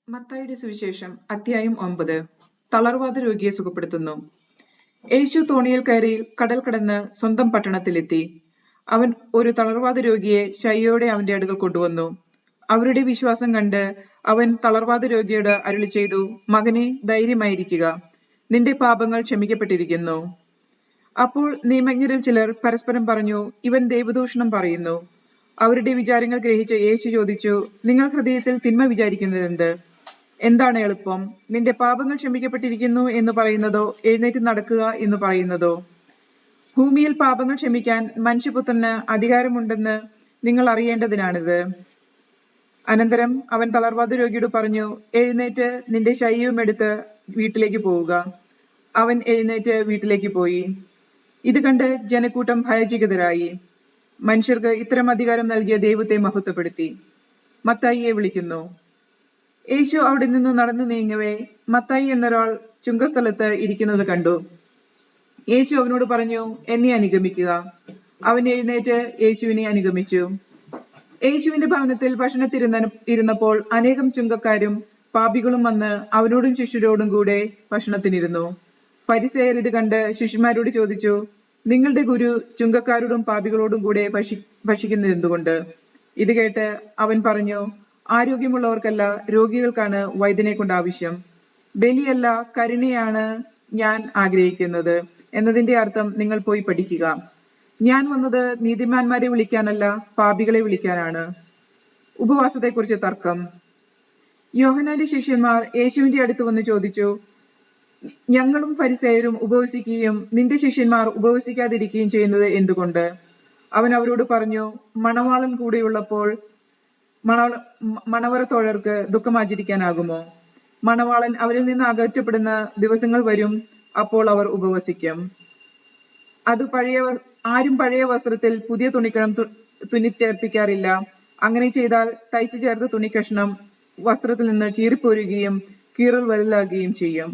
മത്തായിയുടെ സുവിശേഷം അധ്യായം 9. തളർവാത രോഗിയെ സുഖപ്പെടുത്തുന്നു. യേശു തോണിയിൽ കയറി കടൽ കടന്ന് സ്വന്തം പട്ടണത്തിലെത്തി. അവൻ ഒരു തളർവാത രോഗിയെ ശയ്യോടെ അവന്റെ അടുക്കൽ കൊണ്ടുവന്നു. അവരുടെ വിശ്വാസം കണ്ട് അവൻ തളർവാത രോഗിയോട് അരുളി ചെയ്തു, മകനെ, ധൈര്യമായിരിക്കുക, നിന്റെ പാപങ്ങൾ ക്ഷമിക്കപ്പെട്ടിരിക്കുന്നു. അപ്പോൾ നിയമജ്ഞരിൽ ചിലർ പരസ്പരം പറഞ്ഞു, ഇവൻ ദൈവദൂഷണം പറയുന്നു. അവരുടെ വിചാരങ്ങൾ ഗ്രഹിച്ച യേശു ചോദിച്ചു, നിങ്ങൾ ഹൃദയത്തിൽ തിന്മ വിചാരിക്കുന്നതെന്ത്? എന്താണ് എളുപ്പം, നിന്റെ പാപങ്ങൾ ക്ഷമിക്കപ്പെട്ടിരിക്കുന്നു എന്ന് പറയുന്നതോ എഴുന്നേറ്റ് നടക്കുക എന്ന് പറയുന്നതോ? ഭൂമിയിൽ പാപങ്ങൾ ക്ഷമിക്കാൻ മനുഷ്യപുത്രന് അധികാരമുണ്ടെന്ന് നിങ്ങൾ അറിയേണ്ടതിനാണിത്. അനന്തരം അവൻ തളർവാത രോഗിയോട് പറഞ്ഞു, എഴുന്നേറ്റ് നിന്റെ ശയ്യവും എടുത്ത് വീട്ടിലേക്ക് പോവുക. അവൻ എഴുന്നേറ്റ് വീട്ടിലേക്ക് പോയി. ഇത് കണ്ട് ജനക്കൂട്ടം ഭയചകിതരായി. മനുഷ്യർക്ക് ഇത്തരം അധികാരം നൽകിയ ദൈവത്തെ മഹത്വപ്പെടുത്തി. മത്തായിയെ വിളിക്കുന്നു. യേശു അവിടെ നിന്ന് നടന്നു നീങ്ങവേ മത്തായി എന്നൊരാൾ ചുങ്കസ്ഥലത്ത് ഇരിക്കുന്നത് കണ്ടു. യേശു അവനോട് പറഞ്ഞു, എന്നെ അനുഗമിക്കുക. അവൻ എഴുന്നേറ്റ് യേശുവിനെ അനുഗമിച്ചു. യേശുവിന്റെ ഭവനത്തിൽ ഭക്ഷണത്തിരുന്നപ്പോൾ അനേകം ചുങ്കക്കാരും പാപികളും വന്ന് അവനോടും ശിഷ്യരോടും കൂടെ ഭക്ഷണത്തിനിരുന്നു. ഫരിസേയർ ഇത് കണ്ട് ശിഷ്യന്മാരോട് ചോദിച്ചു, നിങ്ങളുടെ ഗുരു ചുങ്കക്കാരോടും പാപികളോടും കൂടെ ഭക്ഷിക്കുന്നത് എന്തുകൊണ്ട്? ഇത് കേട്ട് അവൻ പറഞ്ഞു, ആരോഗ്യമുള്ളവർക്കല്ല, രോഗികൾക്കാണ് വൈദ്യനെ കൊണ്ട് ആവശ്യം. ബലിയല്ല, കരുണയാണ് ഞാൻ ആഗ്രഹിക്കുന്നത് എന്നതിന്റെ അർത്ഥം നിങ്ങൾ പോയി പഠിക്കുക. ഞാൻ വന്നത് നീതിമാന്മാരെ വിളിക്കാനല്ല, പാപികളെ വിളിക്കാനാണ്. ഉപവാസത്തെക്കുറിച്ച് തർക്കം. യോഹന്നാന്റെ ശിഷ്യന്മാർ യേശുവിന്റെ അടുത്ത് വന്ന് ചോദിച്ചു, ഞങ്ങളും ഫരിസേയരും ഉപവസിക്കുകയും നിന്റെ ശിഷ്യന്മാർ ഉപവസിക്കാതിരിക്കുകയും ചെയ്യുന്നത് എന്തുകൊണ്ട്? അവൻ അവരോട് പറഞ്ഞു, മണവാളൻ കൂടെയുള്ളപ്പോൾ മണവറത്തോഴർക്ക് ദുഃഖം ആചരിക്കാനാകുമോ? മണവാളൻ അവരിൽ നിന്ന് അകറ്റപ്പെടുന്ന ദിവസങ്ങൾ വരും, അപ്പോൾ അവർ ഉപവസിക്കും. ആരും പഴയ വസ്ത്രത്തിൽ പുതിയ തുണിക്കഷം തുന്നിച്ചേർപ്പിക്കാറില്ല. അങ്ങനെ ചെയ്താൽ തയ്ച്ചു ചേർത്ത തുണിക്കഷ്ണം വസ്ത്രത്തിൽ നിന്ന് കീറിപ്പോരുകയും കീറൽ വലുതാകുകയും ചെയ്യും.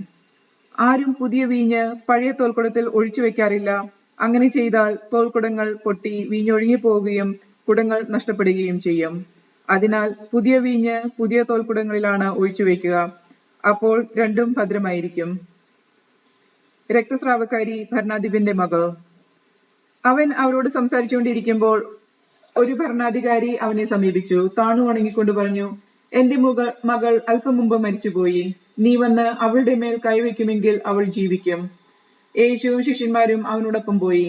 ആരും പുതിയ വീഞ്ഞ് പഴയ തോൽക്കുടത്തിൽ ഒഴിച്ചു വെക്കാറില്ല. അങ്ങനെ ചെയ്താൽ തോൽക്കുടങ്ങൾ പൊട്ടി വീഞ്ഞൊഴുകി പോവുകയും കുടങ്ങൾ നഷ്ടപ്പെടുകയും ചെയ്യും. അതിനാൽ പുതിയ വീഞ്ഞ് പുതിയ തോൽക്കുടങ്ങളിലാണ് ഒഴിച്ചു വെക്കുക. അപ്പോൾ രണ്ടും ഭദ്രമായിരിക്കും. രക്തസ്രാവക്കാരി ഭരണാധിപന്റെ മകൾ. അവൻ അവരോട് സംസാരിച്ചുകൊണ്ടിരിക്കുമ്പോൾ ഒരു ഭരണാധികാരി അവനെ സമീപിച്ചു. താണു വണങ്ങിക്കൊണ്ട് പറഞ്ഞു, എന്റെ മകൾ അല്പം മുമ്പ് മരിച്ചുപോയി. നീ വന്ന് അവളുടെ മേൽ കൈവയ്ക്കുമെങ്കിൽ അവൾ ജീവിക്കും. യേശുവും ശിഷ്യന്മാരും അവനോടൊപ്പം പോയി.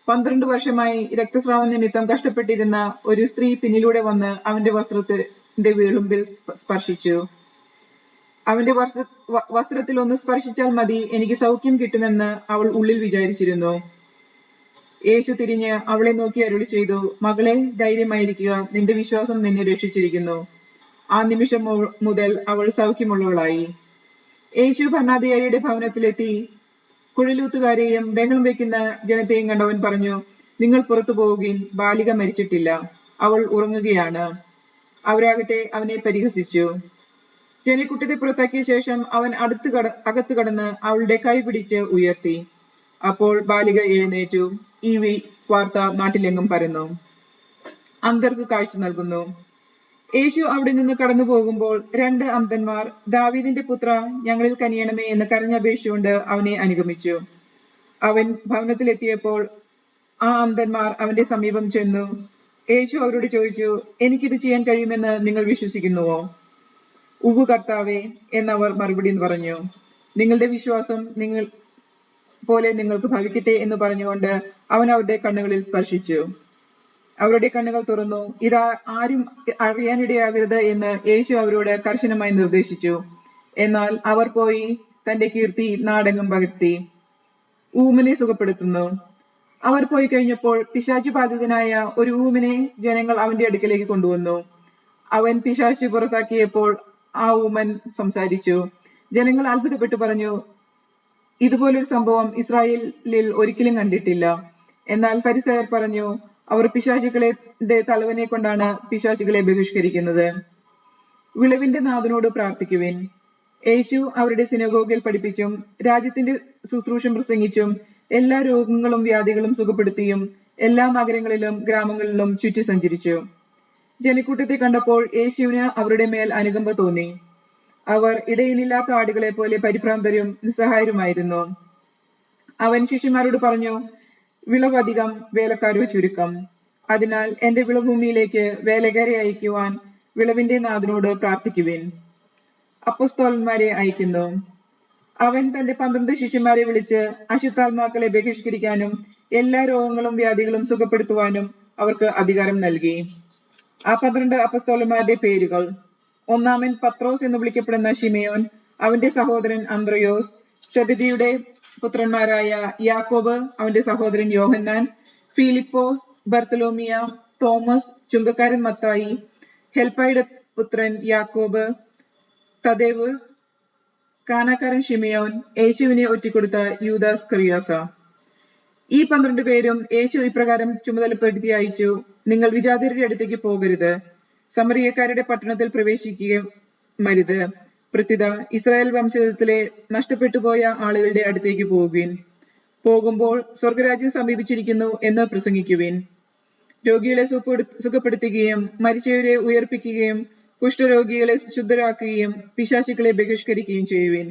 12 വർഷമായി രക്തസ്രാവം നിമിത്തം കഷ്ടപ്പെട്ടിരുന്ന ഒരു സ്ത്രീ പിന്നിലൂടെ വന്ന് അവന്റെ വസ്ത്രത്തിന്റെ വിളുമ്പിൽ സ്പർശിച്ചു. അവന്റെ വസ്ത്രത്തിൽ ഒന്ന് സ്പർശിച്ചാൽ മതി, എനിക്ക് സൗഖ്യം കിട്ടുമെന്ന് അവൾ ഉള്ളിൽ വിചാരിച്ചിരുന്നു. യേശു തിരിഞ്ഞ് അവളെ നോക്കി അരുളി ചെയ്തു, മകളെ, ധൈര്യമായിരിക്കുക, നിന്റെ വിശ്വാസം നിന്നെ രക്ഷിച്ചിരിക്കുന്നു. ആ നിമിഷം മുതൽ അവൾ സൗഖ്യമുള്ളവളായി. യേശു ഭരണാധികാരിയുടെ ഭവനത്തിലെത്തി. കുഴലൂത്തുകാരെയും ബഹളം വയ്ക്കുന്ന ജനത്തെയും കണ്ടവൻ പറഞ്ഞു, നിങ്ങൾ പുറത്തു പോവുകയും, ബാലിക മരിച്ചിട്ടില്ല, അവൾ ഉറങ്ങുകയാണ്. അവരാകട്ടെ അവനെ പരിഹസിച്ചു. ജനക്കൂട്ടത്തെ പുറത്താക്കിയ ശേഷം അവൻ അകത്ത് കടന്ന് അവളുടെ കൈ പിടിച്ച് ഉയർത്തി. അപ്പോൾ ബാലിക എഴുന്നേറ്റു. ഈ വാർത്ത നാട്ടിലെങ്ങും പരന്നു. അന്ധർക്ക് കാഴ്ച നൽകുന്നു. യേശു അവിടെ നിന്ന് കടന്നു പോകുമ്പോൾ 2 അന്ധന്മാർ, ദാവീദിന്റെ പുത്ര, ഞങ്ങളിൽ കനിയണമേ എന്ന് കരഞ്ഞപേക്ഷിച്ചുകൊണ്ട് അവനെ അനുഗമിച്ചു. അവൻ ഭവനത്തിലെത്തിയപ്പോൾ ആ അന്ധന്മാർ അവന്റെ സമീപം ചെന്നു. യേശു അവരോട് ചോദിച്ചു, എനിക്കിത് ചെയ്യാൻ കഴിയുമെന്ന് നിങ്ങൾ വിശ്വസിക്കുന്നുവോ? ഉവ്വ് കർത്താവേ എന്നവർ മറുപടി പറഞ്ഞു. നിങ്ങളുടെ വിശ്വാസം പോലെ നിങ്ങൾക്ക് ഭവിക്കട്ടെ എന്ന് പറഞ്ഞുകൊണ്ട് അവൻ അവരുടെ കണ്ണുകളിൽ സ്പർശിച്ചു. അവരുടെ കണ്ണുകൾ തുറന്നു. ഇതാ, ആരും അറിയാനിടയാകരുത് എന്ന് യേശു അവരോട് കർശനമായി നിർദ്ദേശിച്ചു. എന്നാൽ അവർ പോയി തന്റെ കീർത്തി നാടെങ്ങും പകർത്തി. ഊമനെ സുഖപ്പെടുത്തുന്നു. അവർ പോയി കഴിഞ്ഞപ്പോൾ പിശാചു ബാധിതനായ ഒരു ഊമനെ ജനങ്ങൾ അവന്റെ അടുക്കലേക്ക് കൊണ്ടുവന്നു. അവൻ പിശാചു പുറത്താക്കിയപ്പോൾ ആ ഊമൻ സംസാരിച്ചു. ജനങ്ങൾ അത്ഭുതപ്പെട്ടു പറഞ്ഞു, ഇതുപോലൊരു സംഭവം ഇസ്രായേലിൽ ഒരിക്കലും കണ്ടിട്ടില്ല. എന്നാൽ ഫരിസേയർ പറഞ്ഞു, അവർ പിശാചുക്കളുടെ തലവനെ കൊണ്ടാണ് പിശാചുകളെ ബഹിഷ്കരിക്കുന്നത്. വിളവിന്റെ നാഥനോട് പ്രാർത്ഥിക്കുവിൻ. യേശു അവരുടെ സിനഗോഗിൽ പഠിപ്പിച്ചും രാജ്യത്തിന്റെ ശുശ്രൂഷം പ്രസംഗിച്ചും എല്ലാ രോഗങ്ങളും വ്യാധികളും സുഖപ്പെടുത്തിയും എല്ലാ നഗരങ്ങളിലും ഗ്രാമങ്ങളിലും ചുറ്റി സഞ്ചരിച്ചു. ജനക്കൂട്ടത്തെ കണ്ടപ്പോൾ യേശുവിന് അവരുടെ മേൽ അനുകമ്പ തോന്നി. അവർ ഇടയനില്ലാത്ത ആടുകളെ പോലെ പരിഭ്രാന്തരും നിസ്സഹായരുമായിരുന്നു. അവൻ ശിഷ്യന്മാരോട് പറഞ്ഞു, വിളവധികം, വേലക്കാരോ ചുരുക്കം. അതിനാൽ എന്റെ വിളഭൂമിയിലേക്ക് വേലക്കാരെ അയക്കുവാൻ വിളവിന്റെ നാഥനോട് പ്രാർത്ഥിക്കുവിൻ. അപ്പൊസ്തലന്മാരെ അയക്കുന്നു. അവൻ തന്റെ 12 ശിഷ്യന്മാരെ വിളിച്ച് അശുദ്ധാത്മാക്കളെ ബഹിഷ്കരിക്കാനും എല്ലാ രോഗങ്ങളും വ്യാധികളും സുഖപ്പെടുത്തുവാനും അവർക്ക് അധികാരം നൽകി. ആ 12 അപ്പൊസ്തലന്മാരുടെ പേരുകൾ: ഒന്നാമൻ പത്രോസ് എന്ന് വിളിക്കപ്പെടുന്ന ശിമയോൻ, അവന്റെ സഹോദരൻ അന്ത്രയോസ്, സെബദിയുടെ പുത്രന്മാരായ യാക്കോബ്, അവന്റെ സഹോദരൻ യോഹന്നാൻ, ഫിലിപ്പോസ്, ബർത്തലോമിയ, തോമസ്, ചുങ്കക്കാരൻ മത്തായി, ഹെൽപ്പായുടെ പുത്രൻ യാക്കോബ്, തദേവുസ്, കാനാക്കാരൻ ശിമയോൻ, യേശുവിനെ ഒറ്റിക്കൊടുത്ത യൂദാസ് ഇസ്കറിയോത്ത. ഈ 12 പേരും യേശു ഇപ്രകാരം ചുമതലപ്പെടുത്തി അയച്ചു: നിങ്ങൾ വിജാതിയരുടെ അടുത്തേക്ക് പോകരുത്, സമറിയക്കാരുടെ പട്ടണത്തിൽ പ്രവേശിക്കുകയും മരുത്. പ്രത്യുത ഇസ്രായേൽ വംശത്തിലെ നഷ്ടപ്പെട്ടുപോയ ആളുകളുടെ അടുത്തേക്ക് പോകുവിൻ. പോകുമ്പോൾ സ്വർഗരാജ്യം സമീപിച്ചിരിക്കുന്നു എന്ന് പ്രസംഗിക്കുവിൻ. രോഗികളെ സുഖപ്പെടുത്തുകയും മരിച്ചവരെ ഉയർപ്പിക്കുകയും കുഷ്ഠരോഗികളെ ശുദ്ധരാക്കുകയും പിശാചുക്കളെ ബഹിഷ്കരിക്കുകയും ചെയ്യുവിൻ.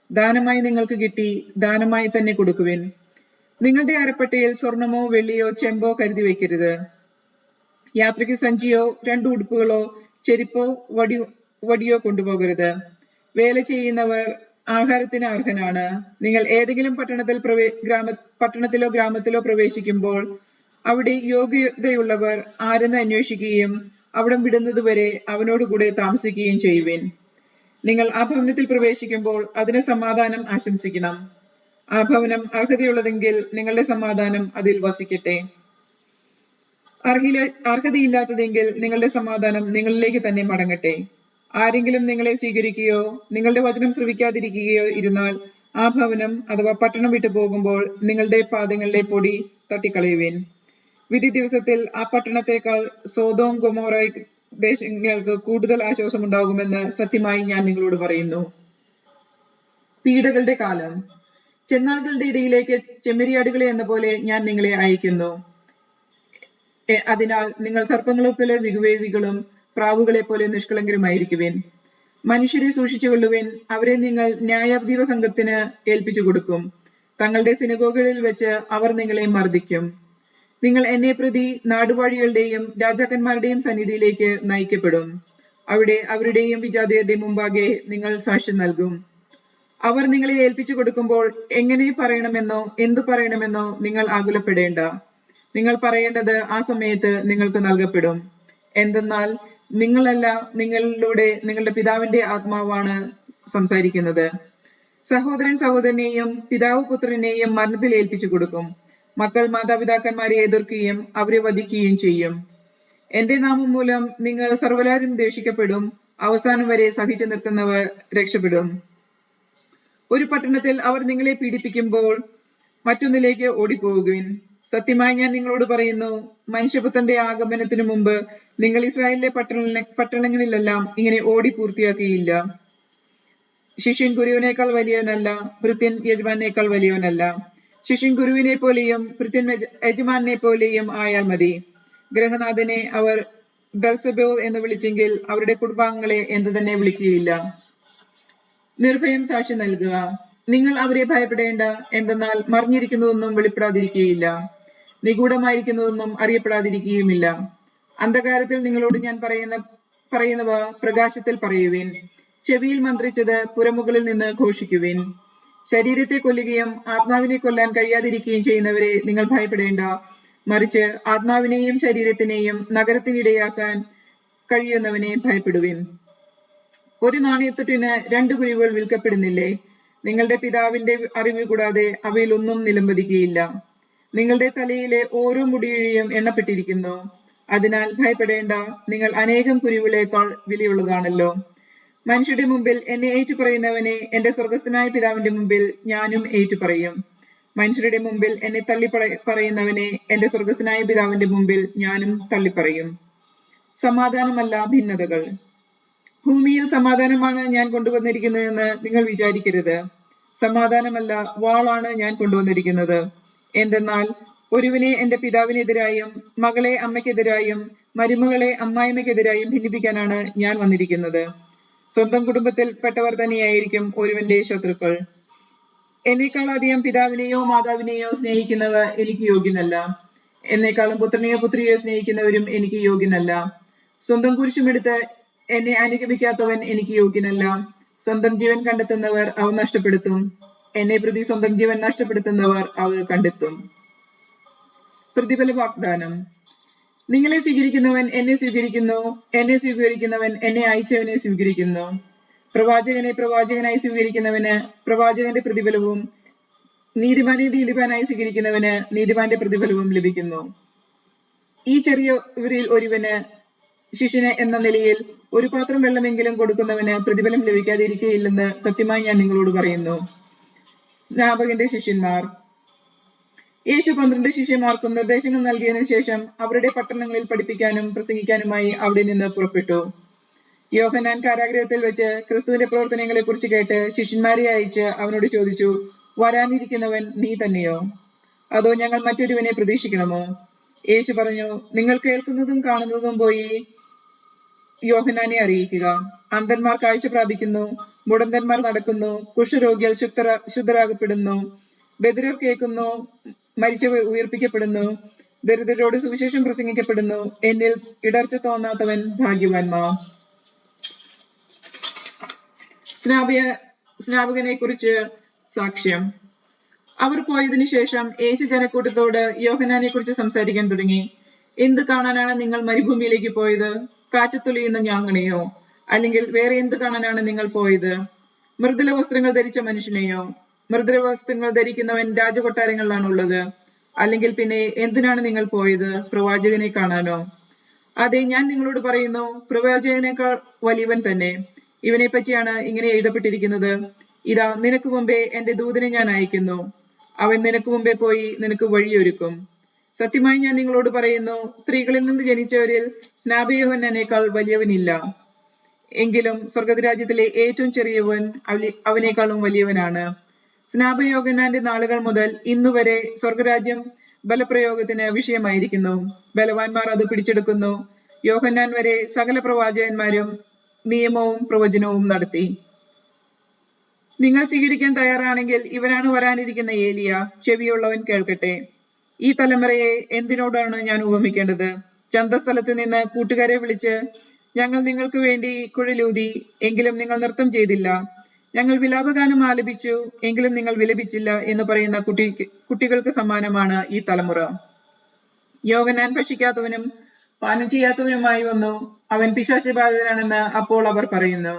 ദാനമായി നിങ്ങൾക്ക് കിട്ടി, ദാനമായി തന്നെ കൊടുക്കുവിൻ. നിങ്ങളുടെ അരപ്പട്ടയിൽ സ്വർണമോ വെള്ളിയോ ചെമ്പോ കരുതി വയ്ക്കരുത്. യാത്രയ്ക്ക് സഞ്ചിയോ 2 ഉടുപ്പുകളോ ചെരിപ്പോ വടിയോ കൊണ്ടുപോകരുത്. വേല ചെയ്യുന്നവർ ആഹാരത്തിന് അർഹനാണ്. നിങ്ങൾ ഏതെങ്കിലും പട്ടണത്തിലോ ഗ്രാമത്തിലോ പ്രവേശിക്കുമ്പോൾ അവിടെ യോഗ്യതയുള്ളവർ ആരെന്ന് അന്വേഷിക്കുകയും അവിടം വിടുന്നതുവരെ അവനോടുകൂടെ താമസിക്കുകയും ചെയ്യുവിൻ. നിങ്ങൾ ആ ഭവനത്തിൽ പ്രവേശിക്കുമ്പോൾ അതിന് സമാധാനം ആശംസിക്കണം. ആ ഭവനം അർഹതയുള്ളതെങ്കിൽ നിങ്ങളുടെ സമാധാനം അതിൽ വസിക്കട്ടെ. അർഹതയില്ലാത്തതെങ്കിൽ നിങ്ങളുടെ സമാധാനം നിങ്ങളിലേക്ക് തന്നെ മടങ്ങട്ടെ. ആരെങ്കിലും നിങ്ങളെ സ്വീകരിക്കുകയോ നിങ്ങളുടെ വചനം ശ്രവിക്കാതിരിക്കുകയോ ഇരുന്നാൽ ആ ഭവനം അഥവാ പട്ടണം വിട്ടു പോകുമ്പോൾ നിങ്ങളുടെ പാദങ്ങളിലെ പൊടി തട്ടിക്കളയുവിൻ. വിധി ദിവസത്തിൽ ആ പട്ടണത്തെക്കാൾ സോദോം ഗൊമോറ ദേശങ്ങൾക്ക് കൂടുതൽ ആശ്വാസമുണ്ടാകുമെന്ന് സത്യമായി ഞാൻ നിങ്ങളോട് പറയുന്നു. പീഡകളുടെ കാലം. ചെന്നായ്ക്കളുടെ ഇടയിലേക്ക് ചെമ്മരിയാടുകളെ എന്ന പോലെ ഞാൻ നിങ്ങളെ അയക്കുന്നു. അതിനാൽ നിങ്ങൾ സർപ്പങ്ങളെ പോലെ വിവേകികളും പ്രാവുകളെ പോലെ നിഷ്കളങ്കരുമായിരിക്കുവിൻ. മനുഷ്യരെ സൂക്ഷിച്ചുകൊള്ളുവിൻ. അവരെ നിങ്ങൾ ന്യായാധിപ സംഘത്തിന് ഏൽപ്പിച്ചു കൊടുക്കും. തങ്ങളുടെ സിനഗോഗുകളിൽ വെച്ച് അവർ നിങ്ങളെ മർദ്ദിക്കും. നിങ്ങൾ എന്നെ പ്രതി നാടുവാഴികളുടെയും രാജാക്കന്മാരുടെയും സന്നിധിയിലേക്ക് നയിക്കപ്പെടും. അവിടെ അവരുടെയും വിജാതിയരുടെയും മുമ്പാകെ നിങ്ങൾ സാക്ഷ്യം നൽകും. അവർ നിങ്ങളെ ഏൽപ്പിച്ചു കൊടുക്കുമ്പോൾ എങ്ങനെ പറയണമെന്നോ എന്തു പറയണമെന്നോ നിങ്ങൾ ആകുലപ്പെടേണ്ട. നിങ്ങൾ പറയേണ്ടത് ആ സമയത്ത് നിങ്ങൾക്ക് നൽകപ്പെടും. എന്തെന്നാൽ നിങ്ങളല്ല, നിങ്ങളിലൂടെ നിങ്ങളുടെ പിതാവിന്റെ ആത്മാവാണ് സംസാരിക്കുന്നത്. സഹോദരൻ സഹോദരനെയും പിതാവ് പുത്രനെയും മരണത്തിൽ ഏൽപ്പിച്ചു കൊടുക്കും. മക്കൾ മാതാപിതാക്കന്മാരെ എതിർക്കുകയും അവരെ വധിക്കുകയും ചെയ്യും. എന്റെ നാമം മൂലം നിങ്ങൾ സർവ്വലാരും ദ്വേഷിക്കപ്പെടും. അവസാനം വരെ സഹിച്ചു നിൽക്കുന്നവർ രക്ഷപ്പെടും. ഒരു പട്ടണത്തിൽ അവർ നിങ്ങളെ പീഡിപ്പിക്കുമ്പോൾ മറ്റൊന്നിലേക്ക് ഓടിപ്പോകുവിൻ. സത്യമായി ഞാൻ നിങ്ങളോട് പറയുന്നു, മനുഷ്യപുത്രന്റെ ആഗമനത്തിനു മുമ്പ് നിങ്ങൾ ഇസ്രായേലിലെ പട്ടണങ്ങളിലെല്ലാം ഇങ്ങനെ ഓടി പൂർത്തിയാക്കിയില്ല. ശിഷ്യൻ ഗുരുവിനേക്കാൾ വലിയവനല്ല, ഭൃത്യൻ യജമാനേക്കാൾ വലിയവനല്ല. ശിഷ്യൻ ഗുരുവിനെ പോലെയും ഭൃത്യൻ യജമാനെ പോലെയും ആയാൽ മതി. ഗൃഹനാഥനെ അവർ ബെൽസെബൂൽ എന്ന് വിളിച്ചെങ്കിൽ അവരുടെ കുടുംബാംഗങ്ങളെ എന്ത് തന്നെ വിളിക്കുകയില്ല. നിർഭയം സാക്ഷ്യം നൽകുക. നിങ്ങൾ അവരെ ഭയപ്പെടേണ്ട. എന്തെന്നാൽ മറിഞ്ഞിരിക്കുന്നതൊന്നും വെളിപ്പെടാതിരിക്കുകയില്ല, നിഗൂഢമായിരിക്കുന്നതൊന്നും അറിയപ്പെടാതിരിക്കുകയുമില്ല. അന്ധകാരത്തിൽ നിങ്ങളോട് ഞാൻ പറയുന്നവ പ്രകാശത്തിൽ പറയുവിൻ. ചെവിയിൽ മന്ത്രിച്ചത് പുരമുകളിൽ നിന്ന് ഘോഷിക്കുവിൻ. ശരീരത്തെ കൊല്ലുകയും ആത്മാവിനെ കൊല്ലാൻ കഴിയാതിരിക്കുകയും ചെയ്യുന്നവരെ നിങ്ങൾ ഭയപ്പെടേണ്ട. മറിച്ച് ആത്മാവിനെയും ശരീരത്തിനെയും നരകത്തിനിടയാക്കാൻ കഴിയുന്നവനെ ഭയപ്പെടുവിൻ. ഒരു നാണയത്തുട്ടിന് 2 കുരുവികൾ വിൽക്കപ്പെടുന്നില്ലേ? നിങ്ങളുടെ പിതാവിന്റെ അറിവ് കൂടാതെ അവയിൽ ഒന്നും നിലംപതിക്കുകയില്ല. നിങ്ങളുടെ തലയിലെ ഓരോ മുടിയിഴയും എണ്ണപ്പെട്ടിരിക്കുന്നു. അതിനാൽ ഭയപ്പെടേണ്ട. നിങ്ങൾ അനേകം കുരുവികളേക്കാൾ വിലയുള്ളതാണല്ലോ. മനുഷ്യരുടെ മുമ്പിൽ എന്നെ ഏറ്റുപറയുന്നവനെ എന്റെ സ്വർഗസ്ഥനായ പിതാവിന്റെ മുമ്പിൽ ഞാനും ഏറ്റുപറയും. മനുഷ്യരുടെ മുമ്പിൽ എന്നെ പറയുന്നവനെ എന്റെ സ്വർഗസ്ഥനായ പിതാവിന്റെ മുമ്പിൽ ഞാനും തള്ളിപ്പറയും. സമാധാനമല്ല ഭിന്നതകൾ. ഭൂമിയിൽ സമാധാനമാണ് ഞാൻ കൊണ്ടുവന്നിരിക്കുന്നതെന്ന് നിങ്ങൾ വിചാരിക്കരുത്. സമാധാനമല്ല, വാളാണ് ഞാൻ കൊണ്ടുവന്നിരിക്കുന്നത്. എന്തെന്നാൽ ഒരുവനെ എന്റെ പിതാവിനെതിരായും മകളെ അമ്മയ്ക്കെതിരായും മരുമകളെ അമ്മായിമ്മയ്ക്കെതിരായും ഭിന്നിപ്പിക്കാനാണ് ഞാൻ വന്നിരിക്കുന്നത്. സ്വന്തം കുടുംബത്തിൽ പെട്ടവർ തന്നെയായിരിക്കും ഒരുവന്റെ ശത്രുക്കൾ. എന്നേക്കാൾ അധികം പിതാവിനെയോ മാതാവിനെയോ സ്നേഹിക്കുന്നവർ എനിക്ക് യോഗ്യനല്ല. എന്നേക്കാളും പുത്രനെയോ പുത്രിയെയോ സ്നേഹിക്കുന്നവരും എനിക്ക് യോഗ്യനല്ല. സ്വന്തം കുരിശുമെടുത്ത് എന്നെ അനുഗമിക്കാത്തവൻ എനിക്ക് യോഗ്യനല്ല. സ്വന്തം ജീവൻ കണ്ടെത്തുന്നവർ അവ നഷ്ടപ്പെടുത്തും. എന്നെ പ്രതി സ്വന്തം ജീവൻ നഷ്ടപ്പെടുത്തുന്നവർ അവ കണ്ടെത്തും. പ്രതിഫല വാഗ്ദാനം. നിങ്ങളെ സ്വീകരിക്കുന്നവൻ എന്നെ സ്വീകരിക്കുന്നു, എന്നെ സ്വീകരിക്കുന്നവൻ എന്നെ അയച്ചവനെ സ്വീകരിക്കുന്നു. പ്രവാചകനെ പ്രവാചകനായി സ്വീകരിക്കുന്നവന് പ്രവാചകന്റെ പ്രതിഫലവും നീതിമാനെ നീതിമാനായി സ്വീകരിക്കുന്നവന് നീതിമാന്റെ പ്രതിഫലവും ലഭിക്കുന്നു. ഈ ചെറിയവരിൽ ഒരുവന് ശിഷ്യന് എന്ന നിലയിൽ ഒരു പാത്രം വെള്ളമെങ്കിലും കൊടുക്കുന്നവന് പ്രതിഫലം ലഭിക്കാതിരിക്കുകയില്ലെന്ന് സത്യമായി ഞാൻ നിങ്ങളോട് പറയുന്നു. സ്നാപകന്റെ ശിഷ്യന്മാർ. യേശു 12 ശിഷ്യന്മാർക്കും നിർദ്ദേശങ്ങൾ നൽകിയതിനു ശേഷം അവരുടെ പട്ടണങ്ങളിൽ പഠിപ്പിക്കാനും പ്രസംഗിക്കാനുമായി അവിടെ നിന്ന് പുറപ്പെട്ടു. യോഹന്നാൻ കാരാഗൃഹത്തിൽ വെച്ച് ക്രിസ്തുവിന്റെ പ്രവർത്തനങ്ങളെ കുറിച്ച് കേട്ട് ശിഷ്യന്മാരെ അയച്ച് അവനോട് ചോദിച്ചു, വരാനിരിക്കുന്നവൻ നീ തന്നെയോ, അതോ ഞങ്ങൾ മറ്റൊരുവനെ പ്രതീക്ഷിക്കണമോ? യേശു പറഞ്ഞു, നിങ്ങൾ കേൾക്കുന്നതും കാണുന്നതും പോയി യോഹന്നാനെ അറിയിക്കുക. അന്ധന്മാർ കാഴ്ച പ്രാപിക്കുന്നു, മുടന്തന്മാർ നടക്കുന്നു, കുഷ്ഠരോഗികൾ ശുദ്ധരാകപ്പെടുന്നു, ബധിരർ കേൾക്കുന്നു, മരിച്ചവർ ഉയർപ്പിക്കപ്പെടുന്നു, ദരിദ്രരോട് സുവിശേഷം പ്രസംഗിക്കപ്പെടുന്നു. എന്നിൽ ഇടർച്ച തോന്നാത്തവൻ ഭാഗ്യവാന്മാർ. സ്നാപകനെ കുറിച്ച് സാക്ഷ്യം. അവർ പോയതിനു ശേഷം യേശു ജനക്കൂട്ടത്തോട് യോഹന്നാനെ കുറിച്ച് സംസാരിക്കാൻ തുടങ്ങി. എന്ത് കാണാനാണ് നിങ്ങൾ മരുഭൂമിയിലേക്ക് പോയത്? കാറ്റത്തുലയുന്ന ഞാങ്ങണയോ? അല്ലെങ്കിൽ വേറെ എന്ത് കാണാനാണ് നിങ്ങൾ പോയത്? മൃദുല വസ്ത്രങ്ങൾ ധരിച്ച മനുഷ്യനെയോ? മൃദുല വസ്ത്രങ്ങൾ ധരിക്കുന്നവൻ രാജകൊട്ടാരങ്ങളിലാണുള്ളത്. അല്ലെങ്കിൽ പിന്നെ എന്തിനാണ് നിങ്ങൾ പോയത്? പ്രവാചകനെ കാണാനോ? അതെ, ഞാൻ നിങ്ങളോട് പറയുന്നു, പ്രവാചകനേക്കാൾ വലിയവൻ തന്നെ. ഇവനെ പറ്റിയാണ് ഇങ്ങനെ എഴുതപ്പെട്ടിരിക്കുന്നത്. ഇതാ, നിനക്ക് മുമ്പേ എന്റെ ദൂതനെ ഞാൻ അയക്കുന്നു. അവൻ നിനക്ക് മുമ്പേ പോയി നിനക്ക് വഴിയൊരുക്കും. സത്യമായി ഞാൻ നിങ്ങളോട് പറയുന്നു, സ്ത്രീകളിൽ നിന്ന് ജനിച്ചവരിൽ സ്നാപയോഹന്നാനേക്കാൾ വലിയവനില്ല. എങ്കിലും സ്വർഗരാജ്യത്തിലെ ഏറ്റവും ചെറിയവൻ അവനേക്കാളും വലിയവനാണ്. സ്നാപയോഹന്നാന്റെ നാളുകൾ മുതൽ ഇന്നുവരെ സ്വർഗരാജ്യം ബലപ്രയോഗത്തിന് വിഷയമായിരിക്കുന്നു. ബലവാന്മാർ അത് പിടിച്ചെടുക്കുന്നു. യോഹന്നാൻ വരെ സകല പ്രവാചകന്മാരും നിയമവും പ്രവചനവും നടത്തി. നിങ്ങൾ സ്വീകരിക്കാൻ തയ്യാറാണെങ്കിൽ ഇവനാണ് വരാനിരിക്കുന്ന ഏലിയ. ചെവിയുള്ളവൻ കേൾക്കട്ടെ. ഈ തലമുറയെ എന്തിനോടാണ് ഞാൻ ഉപമിക്കേണ്ടത്? ചന്തസ്ഥലത്ത് നിന്ന് കൂട്ടുകാരെ വിളിച്ച്, ഞങ്ങൾ നിങ്ങൾക്ക് വേണ്ടി കുഴലൂതി, എങ്കിലും നിങ്ങൾ നൃത്തം ചെയ്തില്ല. ഞങ്ങൾ വിലാപഗാനം ആലപിച്ചു, എങ്കിലും നിങ്ങൾ വിലപിച്ചില്ല എന്ന് പറയുന്ന കുട്ടികൾക്ക് സമാനമാണ് ഈ തലമുറ. യോഹന്നാൻ ഭക്ഷിക്കാത്തവനും പാനം ചെയ്യാത്തവനുമായി വന്നു. അവൻ പിശാചബാധിതനാണെന്ന് അപ്പോൾ അവർ പറയുന്നു.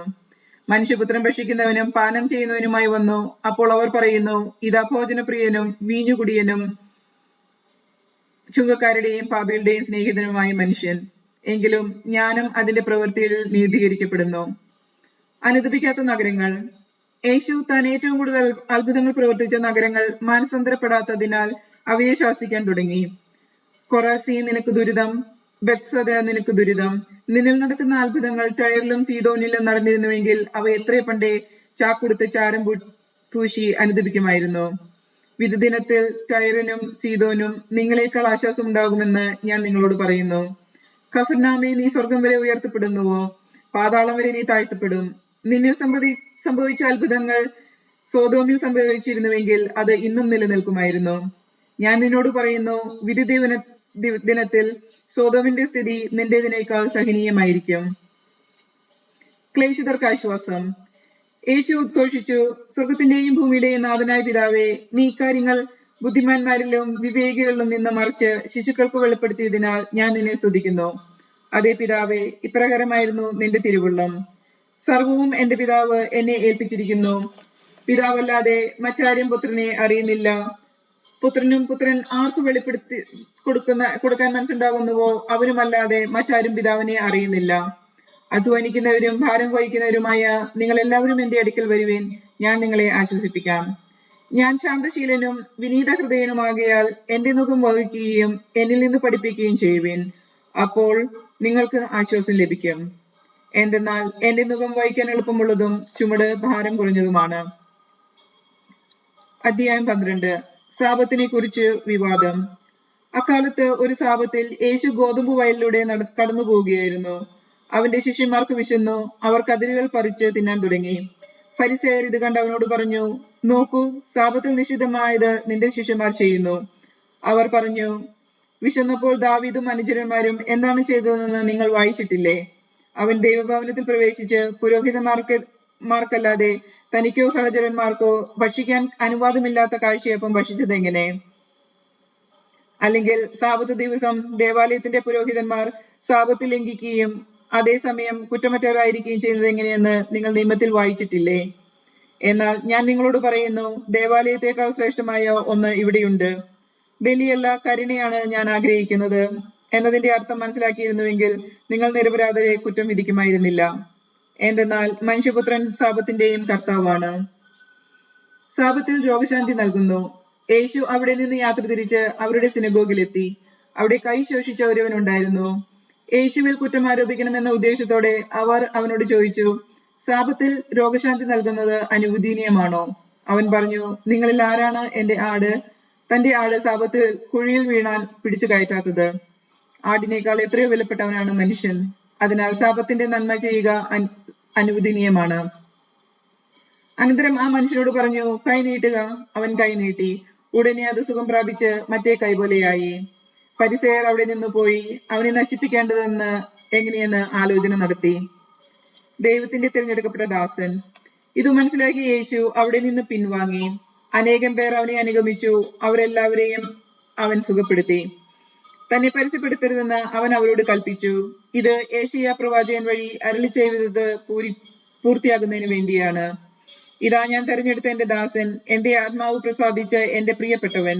മനുഷ്യപുത്രൻ ഭക്ഷിക്കുന്നവനും പാനം ചെയ്യുന്നവനുമായി വന്നു. അപ്പോൾ അവർ പറയുന്നു, ഇതാ ഭോജനപ്രിയനും വീഞ്ഞുകുടിയനും ചുങ്കക്കാരുടെയും പാപികളുടെയും സ്നേഹിതനുമായ മനുഷ്യൻ. എങ്കിലും ജ്ഞാനം അതിന്റെ പ്രവൃത്തിയിൽ നീതീകരിക്കപ്പെടുന്നു. അനുദപിക്കാത്ത നഗരങ്ങൾ. യേശു താൻ ഏറ്റവും കൂടുതൽ അത്ഭുതങ്ങൾ പ്രവർത്തിച്ച നഗരങ്ങൾ മാനസാന്തരപ്പെടാത്തതിനാൽ അവയെ ശാസിക്കാൻ തുടങ്ങി. കൊറാസി, നിനക്ക് ദുരിതം! ബെത്സദ, നിനക്ക് ദുരിതം! നിന്നിൽ നടക്കുന്ന അത്ഭുതങ്ങൾ ടയറിലും സീദോനിലും നടന്നിരുന്നുവെങ്കിൽ അവ എത്ര പണ്ടേ ചാക്കുടുത്ത് ചാരം പൂശി അനുദപിക്കുമായിരുന്നു. വിധിദിനത്തിൽ ടയറിനും സീദോനും നിങ്ങളെക്കാൾ ആശ്വാസം ഉണ്ടാകുമെന്ന് ഞാൻ നിങ്ങളോട് പറയുന്നു. കഫർനാമേ, നീ സ്വർഗം വരെ ഉയർത്തപ്പെടുന്നുവോ? പാതാളം വരെ നീ താഴ്ത്തപ്പെടും. നിന്നിൽ സംഭവിച്ച അത്ഭുതങ്ങൾ സോദോമിൽ സംഭവിച്ചിരുന്നുവെങ്കിൽ അത് ഇന്നും നിലനിൽക്കുമായിരുന്നു. ഞാൻ നിന്നോട് പറയുന്നു, വിധി ദിനത്തിൽ സോദോമിന്റെ സ്ഥിതി നിന്റേതിനേക്കാൾ സഹനീയമായിരിക്കും. ക്ലേശിതർക്ക് ആശ്വാസം. യേശു ഉദ്ഘോഷിച്ചു, സ്വർഗത്തിന്റെയും ഭൂമിയുടെയും നാഥനായ പിതാവേ, നീ ഇക്കാര്യങ്ങൾ ബുദ്ധിമാന്മാരിലും വിവേകികളിലും നിന്ന് മറിച്ച് ശിശുക്കൾക്ക് വെളിപ്പെടുത്തിയതിനാൽ ഞാൻ നിന്നെ സ്തുതിക്കുന്നു. അതേ പിതാവേ, ഇപ്രകാരമായിരുന്നു നിന്റെ തിരുവുള്ളം. സർവവും എന്റെ പിതാവ് എന്നെ ഏൽപ്പിച്ചിരിക്കുന്നു. പിതാവല്ലാതെ മറ്റാരും പുത്രനെ അറിയുന്നില്ല. പുത്രൻ ആർക്ക് വെളിപ്പെടുത്തി കൊടുക്കാൻ മനസ്സുണ്ടാകുന്നുവോ അവനുമല്ലാതെ മറ്റാരും പിതാവിനെ അറിയുന്നില്ല. അധ്വാനിക്കുന്നവരും ഭാരം വഹിക്കുന്നവരുമായ നിങ്ങൾ എല്ലാവരും എന്റെ അടുക്കൽ വരുവിൻ, ഞാൻ നിങ്ങളെ ആശ്വസിപ്പിക്കാം. ഞാൻ ശാന്തശീലനും വിനീത ഹൃദയനുമാകയാൽ എന്റെ മുഖം വഹിക്കുകയും എന്നിൽ നിന്ന് പഠിപ്പിക്കുകയും ചെയ്യുവിൻ. അപ്പോൾ നിങ്ങൾക്ക് ആശ്വാസം ലഭിക്കും. എന്തെന്നാൽ എന്റെ മുഖം വഹിക്കാൻ എളുപ്പമുള്ളതും ചുമട് ഭാരം കുറഞ്ഞതുമാണ്. അധ്യായം 12. സാപത്തിനെ കുറിച്ച് വിവാദം. അക്കാലത്ത് ഒരു സാപത്തിൽ യേശു ഗോതമ്പ് വയലിലൂടെ കടന്നു പോവുകയായിരുന്നു. അവന്റെ ശിഷ്യന്മാർക്ക് വിശന്നു. അവർ കതിരുകൾ പറിച്ച് തിന്നാൻ തുടങ്ങി. ഫരിസേയർ ഇത് കണ്ട് അവനോട് പറഞ്ഞു, നോക്കൂ, സാപത്തിൽ നിഷിദ്ധമായത് നിന്റെ ശിഷ്യന്മാർ ചെയ്യുന്നു. അവർ പറഞ്ഞു, വിശന്നപ്പോൾ ദാവീദും അനുചരന്മാരും എന്താണ് ചെയ്തതെന്ന് നിങ്ങൾ വായിച്ചിട്ടില്ലേ? അവൻ ദൈവഭവനത്തിൽ പ്രവേശിച്ച് പുരോഹിതന്മാർക്കല്ലാതെ തനിക്കോ സഹചരന്മാർക്കോ ഭക്ഷിക്കാൻ അനുവാദമില്ലാത്ത കാഴ്ചയപ്പം ഭക്ഷിച്ചത് എങ്ങനെ? അല്ലെങ്കിൽ സാബത്ത് ദിവസം ദേവാലയത്തിന്റെ പുരോഹിതന്മാർ സാബത്ത് ലംഘിക്കുകയും അതേസമയം കുറ്റമറ്റവരായിരിക്കുകയും ചെയ്യുന്നത് എങ്ങനെയെന്ന് നിങ്ങൾ നിയമത്തിൽ വായിച്ചിട്ടില്ലേ? എന്നാൽ ഞാൻ നിങ്ങളോട് പറയുന്നു, ദേവാലയത്തെക്കാൾ ശ്രേഷ്ഠമായ ഒന്ന് ഇവിടെയുണ്ട്. ബലിയല്ല, കരുണയാണ് ഞാൻ ആഗ്രഹിക്കുന്നത് എന്നതിന്റെ അർത്ഥം മനസ്സിലാക്കിയിരുന്നുവെങ്കിൽ നിങ്ങൾ നിരപരാധരെ കുറ്റം വിധിക്കുമായിരുന്നില്ല. എന്തെന്നാൽ മനുഷ്യപുത്രൻ സാപത്തിന്റെയും കർത്താവാണ്. സാപത്തിൽ രോഗശാന്തി നൽകുന്നു. യേശു അവിടെ നിന്ന് യാത്ര തിരിച്ച് അവരുടെ സിനഗോഗിലെത്തി. അവിടെ കൈ ശോഷിച്ച ഒരുവൻ ഉണ്ടായിരുന്നു. യേശുവിൽ കുറ്റം ആരോപിക്കണമെന്ന ഉദ്ദേശത്തോടെ അവർ അവനോട് ചോദിച്ചു, സാപത്തിൽ രോഗശാന്തി നൽകുന്നത് അനുവദനീയമാണോ? അവൻ പറഞ്ഞു, നിങ്ങളിൽ ആരാണ് തന്റെ ആട് സാപത്തിൽ കുഴിയിൽ വീണാൽ പിടിച്ചു കയറ്റാത്തത്? ആടിനേക്കാൾ എത്രയോ വിലപ്പെട്ടവനാണ് മനുഷ്യൻ. അതിനാൽ സാപത്തിന്റെ നന്മ ചെയ്യുക അനുവദനീയമാണ്. അനന്തരം ആ മനുഷ്യനോട് പറഞ്ഞു, കൈ നീട്ടുക. അവൻ കൈ നീട്ടി. ഉടനെ അത് സുഖം പ്രാപിച്ച് മറ്റേ കൈ പോലെയായി. ഫരിസേയർ അവിടെ നിന്ന് പോയി അവനെ നശിപ്പിക്കേണ്ടതെന്ന് എങ്ങനെയെന്ന് ആലോചന നടത്തി. ദൈവത്തിന്റെ തിരഞ്ഞെടുക്കപ്പെട്ട ദാസൻ. ഇത് മനസ്സിലാക്കി യേശു അവിടെ നിന്ന് പിൻവാങ്ങി. അനേകം പേർ അവനെ അനുഗമിച്ചു. അവരെല്ലാവരെയും അവൻ സുഖപ്പെടുത്തി. തന്നെ പരസ്യപ്പെടുത്തരുതെന്ന് അവൻ അവരോട് കൽപ്പിച്ചു. ഇത് യെശയ്യാ പ്രവാചകൻ വഴി അരുളി ചെയ്തത് പൂർത്തിയാകുന്നതിന് വേണ്ടിയാണ്. ഇതാ, ഞാൻ തെരഞ്ഞെടുത്ത എന്റെ ദാസൻ, എന്റെ ആത്മാവ് പ്രസാദിച്ച എന്റെ പ്രിയപ്പെട്ടവൻ.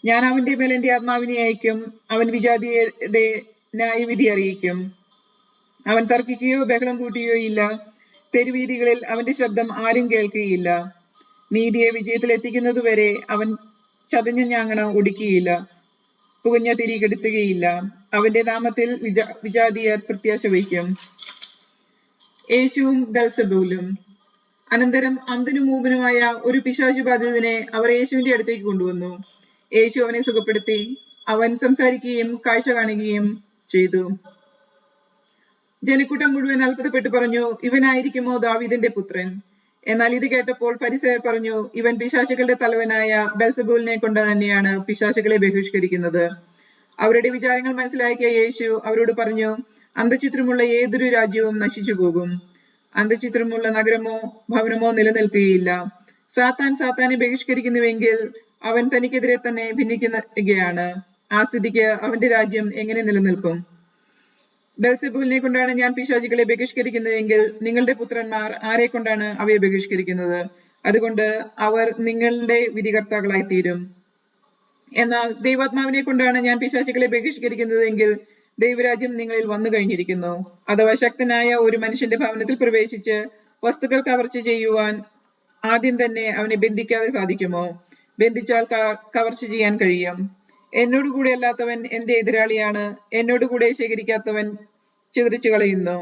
ഞാൻ അവന്റെ മേൽ എന്റെ ആത്മാവിനെ അയക്കും. അവൻ വിജാതിയരുടെ ന്യായവിധി അറിയിക്കും. അവൻ തർക്കിക്കുകയോ ബഹളം കൂട്ടുകയോ ഇല്ല. തെരുവീതികളിൽ അവന്റെ ശബ്ദം ആരും കേൾക്കുകയില്ല. നീതിയെ വിജയത്തിൽ എത്തിക്കുന്നതുവരെ അവൻ ചതഞ്ഞ ഞാങ്ങണ ഒടിക്കുകയില്ല, പുകഞ്ഞ തിരി കെടുത്തുകയില്ല. അവന്റെ നാമത്തിൽ വിജാതിയർ പ്രത്യാശ വയ്ക്കും. യേശുവും ബെൽസെബൂലും. അനന്തരം അന്ധനും മൂകനുമായ ഒരു പിശാചു ബാധിതനെ അവർ യേശുവിന്റെ അടുത്തേക്ക് കൊണ്ടുവന്നു. യേശു അവനെ സുഖപ്പെടുത്തി. അവൻ സംസാരിക്കുകയും കാഴ്ച കാണുകയും ചെയ്തു. ജനക്കൂട്ടം മുഴുവൻ അത്ഭുതപ്പെട്ടു പറഞ്ഞു, ഇവനായിരിക്കുമോ ദാവീദിന്റെ പുത്രൻ? എന്നാൽ ഇത് കേട്ടപ്പോൾ ഫരിസേയർ പറഞ്ഞു, ഇവൻ പിശാചുകളുടെ തലവനായ ബെൽസെബൂലിനെ കൊണ്ട് തന്നെയാണ് പിശാചുകളെ ബഹിഷ്കരിക്കുന്നത്. അവരുടെ വിചാരങ്ങൾ മനസ്സിലാക്കിയ യേശു അവരോട് പറഞ്ഞു, അന്തചിത്രമുള്ള ഏതൊരു രാജ്യവും നശിച്ചു പോകും. അന്തചിത്രമുള്ള നഗരമോ ഭവനമോ നിലനിൽക്കുകയില്ല. സാത്താൻ സാത്താനെ ബഹിഷ്കരിക്കുന്നുവെങ്കിൽ അവൻ തനിക്കെതിരെ തന്നെ ഭിന്നിക്കുകയാണ്. ആ സ്ഥിതിക്ക് അവന്റെ രാജ്യം എങ്ങനെ നിലനിൽക്കും? ബെൽസെബൂലിനെ കൊണ്ടാണ് ഞാൻ പിശാചുകളെ ബഹിഷ്കരിക്കുന്നതെങ്കിൽ നിങ്ങളുടെ പുത്രന്മാർ ആരെ കൊണ്ടാണ് അവയെ ബഹിഷ്കരിക്കുന്നത്? അതുകൊണ്ട് അവർ നിങ്ങളുടെ വിധികർത്താക്കളായി തീരും. എന്നാൽ ദൈവാത്മാവിനെ കൊണ്ടാണ് ഞാൻ പിശാചുകളെ ബഹിഷ്കരിക്കുന്നതെങ്കിൽ ദൈവരാജ്യം നിങ്ങളിൽ വന്നു കഴിഞ്ഞിരിക്കുന്നു. അഥവാ ശക്തനായ ഒരു മനുഷ്യന്റെ ഭവനത്തിൽ പ്രവേശിച്ച് വസ്തുക്കൾ കവർച്ച ചെയ്യുവാൻ ആദ്യം തന്നെ അവനെ ബന്ധിക്കാതെ സാധിക്കുമോ? ബന്ധിച്ചാൽ കവർച്ച ചെയ്യാൻ കഴിയും. എന്നോടുകൂടെ അല്ലാത്തവൻ എന്റെ എതിരാളിയാണ്. എന്നോടുകൂടെ ശേഖരിക്കാത്തവൻ ചിതറിച്ചു കളയുന്നു.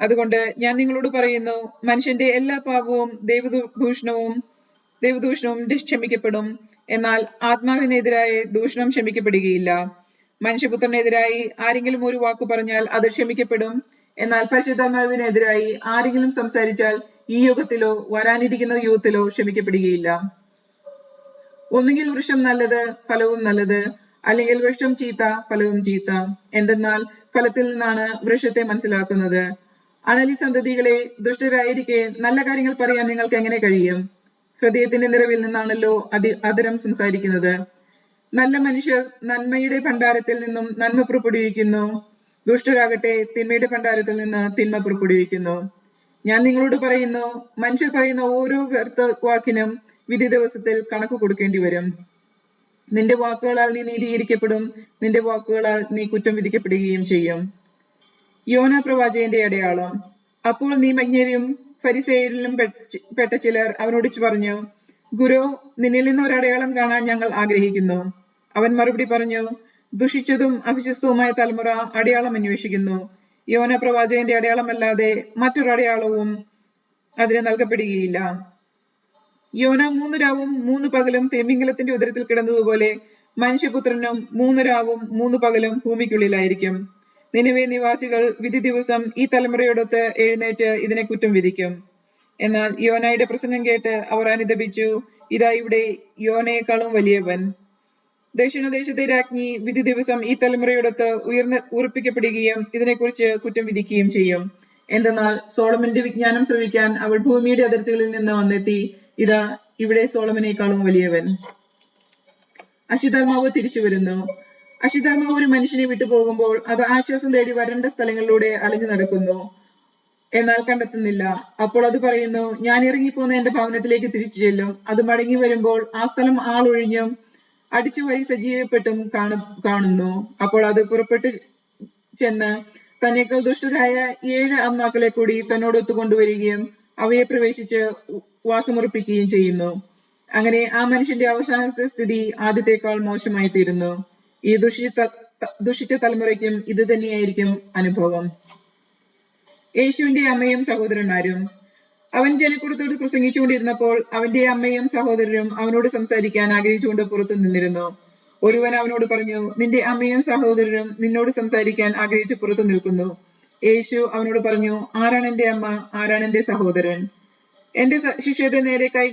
അതുകൊണ്ട് ഞാൻ നിങ്ങളോട് പറയുന്നു, മനുഷ്യന്റെ എല്ലാ പാപവും ദൈവദൂഷണവും ക്ഷമിക്കപ്പെടും. എന്നാൽ ആത്മാവിനെതിരായ ദൂഷണം ക്ഷമിക്കപ്പെടുകയില്ല. മനുഷ്യപുത്രനെതിരായി ആരെങ്കിലും ഒരു വാക്ക് പറഞ്ഞാൽ അത് ക്ഷമിക്കപ്പെടും. എന്നാൽ പരിശുദ്ധാത്മാവിനെതിരായി ആരെങ്കിലും സംസാരിച്ചാൽ ഈ യുഗത്തിലോ വരാനിരിക്കുന്ന യുഗത്തിലോ ക്ഷമിക്കപ്പെടുകയില്ല. ഒന്നുകിൽ വൃക്ഷം നല്ലത്, ഫലവും നല്ലത്, അല്ലെങ്കിൽ വൃക്ഷം ചീത്ത, ഫലവും ചീത്ത. എന്തെന്നാൽ ഫലത്തിൽ നിന്നാണ് വൃക്ഷത്തെ മനസ്സിലാക്കുന്നത്. അണലി സന്തതികളെ, ദുഷ്ടരായിരിക്കെ നല്ല കാര്യങ്ങൾ പറയാൻ നിങ്ങൾക്ക് എങ്ങനെ കഴിയും? ഹൃദയത്തിന്റെ നിറവിൽ നിന്നാണല്ലോ അധരം സംസാരിക്കുന്നത്. നല്ല മനുഷ്യർ നന്മയുടെ ഭണ്ഡാരത്തിൽ നിന്നും നന്മ പുറപ്പെടുവിക്കുന്നു. ദുഷ്ടരാകട്ടെ തിന്മയുടെ ഭണ്ഡാരത്തിൽ നിന്ന് തിന്മ പുറപ്പെടുവിക്കുന്നു. ഞാൻ നിങ്ങളോട് പറയുന്നു, മനുഷ്യർ പറയുന്ന ഓരോ വ്യർത്ഥ വാക്കിനും വിധി ദിവസത്തിൽ കണക്ക് കൊടുക്കേണ്ടി വരും. നിന്റെ വാക്കുകളാൽ നീ നീതീകരിക്കപ്പെടും, നിന്റെ വാക്കുകളാൽ നീ കുറ്റം വിധിക്കപ്പെടുകയും ചെയ്യും. യോന പ്രവാചകന്റെ അടയാളം. അപ്പോൾ നിയമജ്ഞരും ഫരിസേയരിലും പെട്ട ചിലർ അവനോട് പറഞ്ഞു, ഗുരു, നിന്നിൽ നിന്ന് ഒരടയാളം കാണാൻ ഞങ്ങൾ ആഗ്രഹിക്കുന്നു. അവൻ മറുപടി പറഞ്ഞു, ദുഷിച്ചതും അവിശ്വസ്തവുമായ തലമുറ അടയാളം അന്വേഷിക്കുന്നു. യോന പ്രവാചകന്റെ അടയാളമല്ലാതെ മറ്റൊരു അടയാളവും അതിന് നൽകപ്പെടുകയില്ല. യോന 3 രാവും 3 പകലും തിമിംഗലത്തിന്റെ ഉദരത്തിൽ കിടന്നതുപോലെ മനുഷ്യപുത്രനും 3 രാവും 3 പകലും ഭൂമിക്കുള്ളിലായിരിക്കും. നിനിവേ നിവാസികൾ വിധി ദിവസം ഈ തലമുറയോടൊത്ത് എഴുന്നേറ്റ് ഇതിനെ കുറ്റം വിധിക്കും. എന്നാൽ യോനയുടെ പ്രസംഗം കേട്ട് അവർ അനുതപിച്ചു. ഇതാ ഇവിടെ യോനയെക്കാളും വലിയവൻ. ദക്ഷിണദേശത്തെ രാജ്ഞി വിധി ദിവസം ഈ തലമുറയോടൊത്ത് ഉറപ്പിക്കപ്പെടുകയും ഇതിനെക്കുറിച്ച് കുറ്റം വിധിക്കുകയും ചെയ്യും. എന്തെന്നാൽ സോളമന്റെ വിജ്ഞാനം ശ്രവിക്കാൻ അവൾ ഭൂമിയുടെ അതിർത്തികളിൽ നിന്ന് വന്നെത്തി. ഇതാ ഇവിടെ സോളമനേക്കാളും വലിയവൻ. അശുദ്ധാത്മാവ് തിരിച്ചു വരുന്നു. അശുദ്ധാത്മാവ് ഒരു മനുഷ്യനെ വിട്ടുപോകുമ്പോൾ അത് ആശ്വാസം തേടി വരണ്ട സ്ഥലങ്ങളിലൂടെ അലഞ്ഞു നടക്കുന്നു, എന്നാൽ കണ്ടെത്തുന്നില്ല. അപ്പോൾ അത് പറയുന്നു, ഞാൻ ഇറങ്ങിപ്പോന്ന എന്റെ ഭവനത്തിലേക്ക് തിരിച്ചു ചെല്ലും. അത് മടങ്ങി വരുമ്പോൾ ആ സ്ഥലം ആളൊഴിഞ്ഞും അടിച്ചുവാരി സജീവപ്പെട്ടും കാണുന്നു. അപ്പോൾ അത് പുറപ്പെട്ട് ചെന്ന് തന്നേക്കാൾ ദുഷ്ടരായ 7 ആത്മാക്കളെ കൂടി തന്നോടൊത്തു കൊണ്ടുവരികയും അവയെ പ്രവേശിച്ച് വാസമുറപ്പിക്കുകയും ചെയ്യുന്നു. അങ്ങനെ ആ മനുഷ്യന്റെ അവസാനത്തെ സ്ഥിതി ആദ്യത്തേക്കാൾ മോശമായി തീരുന്നു. ഈ ദുഷിച്ച തലമുറയ്ക്കും ഇത് തന്നെയായിരിക്കും അനുഭവം. യേശുവിന്റെ അമ്മയും സഹോദരന്മാരും. അവൻ ജനക്കൂട്ടത്തോട് പ്രസംഗിച്ചുകൊണ്ടിരുന്നപ്പോൾ അവന്റെ അമ്മയും സഹോദരരും അവനോട് സംസാരിക്കാൻ ആഗ്രഹിച്ചുകൊണ്ട് പുറത്തു നിന്നിരുന്നു. ഒരുവൻ അവനോട് പറഞ്ഞു, നിന്റെ അമ്മയും സഹോദരരും നിന്നോട് സംസാരിക്കാൻ ആഗ്രഹിച്ച് പുറത്തു നിൽക്കുന്നു. യേശു അവനോട് പറഞ്ഞു, ആരാണ് എന്റെ അമ്മ, ആരാണ് എന്റെ സഹോദരൻ? എന്റെ ശിഷ്യരുടെ നേരെ കൈ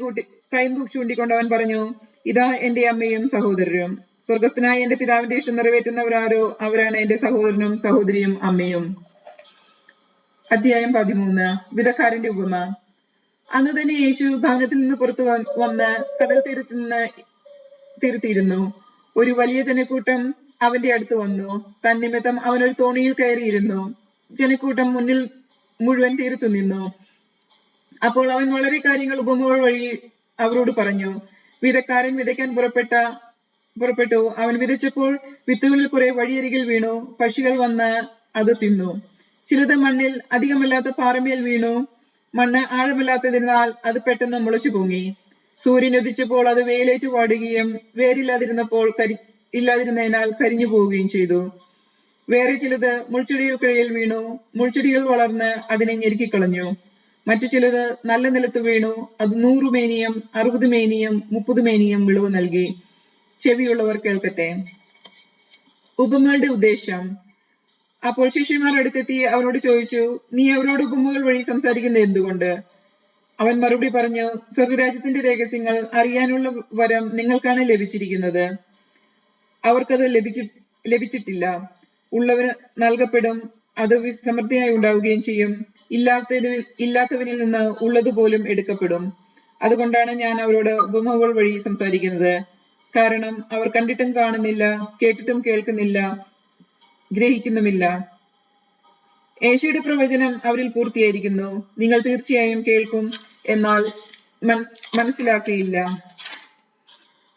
ചൂണ്ടിക്കൊണ്ട് അവൻ പറഞ്ഞു, ഇതാ എന്റെ അമ്മയും സഹോദരരും. സ്വർഗസ്ഥനായ എന്റെ പിതാവിന്റെ ഇഷ്ടം നിറവേറ്റുന്നവരാരോ അവരാണ് എന്റെ സഹോദരനും സഹോദരിയും അമ്മയും. അധ്യായം 13. വിതക്കാരന്റെ ഉപമ. അന്ന് തന്നെ യേശു ഭവനത്തിൽ നിന്ന് പുറത്തു വന്ന് കടൽ തീരത്തിരുന്നു. ഒരു വലിയ ജനക്കൂട്ടം അവന്റെ അടുത്ത് വന്നു. തന്നിമിത്തം അവനൊരു തോണിയിൽ കയറിയിരുന്നു. ജനക്കൂട്ടം മുന്നിൽ മുഴുവൻ തീരത്തു നിന്നു. അപ്പോൾ അവൻ വളരെ കാര്യങ്ങൾ ഉപമകൾ വഴി അവരോട് പറഞ്ഞു. വിതക്കാരൻ വിതയ്ക്കാൻ പുറപ്പെട്ടു. അവൻ വിതച്ചപ്പോൾ വിത്തുകളിൽ കുറെ വഴിയരികിൽ വീണു. പക്ഷികൾ വന്ന് അത് തിന്നു. ചിലത് മണ്ണിൽ അധികമല്ലാത്ത പാറമേൽ വീണു. മണ്ണ് ആഴമില്ലാത്തതിനാൽ അത് പെട്ടെന്ന് മുളച്ചു പൊങ്ങി. സൂര്യൻ ഉദിച്ചപ്പോൾ അത് വെയിലേറ്റു വാടുകയും ഇല്ലാതിരുന്നതിനാൽ കരിഞ്ഞു പോവുകയും ചെയ്തു. വേറെ ചിലത് മുൾച്ചെടികൾക്കിടയിൽ വീണു. മുൾച്ചെടികൾ വളർന്ന് അതിനെ ഞെരുക്കിക്കളഞ്ഞു. മറ്റു ചിലത് നല്ല നിലത്ത് വീണു. അത് 100 മേനിയും 60 മേനിയും 30 മേനിയും വിളവ് നൽകി. ചെവിയുള്ളവർ കേൾക്കട്ടെ. ഉപമകളുടെ ഉദ്ദേശം. അപ്പോൾ ശിഷ്യന്മാർ അടുത്തെത്തി അവനോട് ചോദിച്ചു, നീ അവരോട് ഉപമകൾ വഴി സംസാരിക്കുന്നത് എന്തുകൊണ്ട്? അവൻ മറുപടി പറഞ്ഞു, സ്വർഗരാജ്യത്തിന്റെ രഹസ്യങ്ങൾ അറിയാനുള്ള വരം നിങ്ങൾക്കാണ് ലഭിച്ചിരിക്കുന്നത്. അവർക്കത് ലഭിച്ചിട്ടില്ല. ഉള്ളവന് നൽകപ്പെടും, അത് സമൃദ്ധിയായി ഉണ്ടാവുകയും ചെയ്യും. ഇല്ലാത്തവനിൽ നിന്ന് ഉള്ളതുപോലും എടുക്കപ്പെടും. അതുകൊണ്ടാണ് ഞാൻ അവരോട് ഉപമകൾ വഴി സംസാരിക്കുന്നത്. കാരണം അവർ കണ്ടിട്ടും കാണുന്നില്ല, കേട്ടിട്ടും കേൾക്കുന്നില്ല, ഗ്രഹിക്കുന്നുമില്ല. യേശുയുടെ പ്രവചനം അവരിൽ പൂർത്തിയായിരിക്കുന്നു. നിങ്ങൾ തീർച്ചയായും കേൾക്കും, എന്നാൽ മനസ്സിലാക്കുകയില്ല.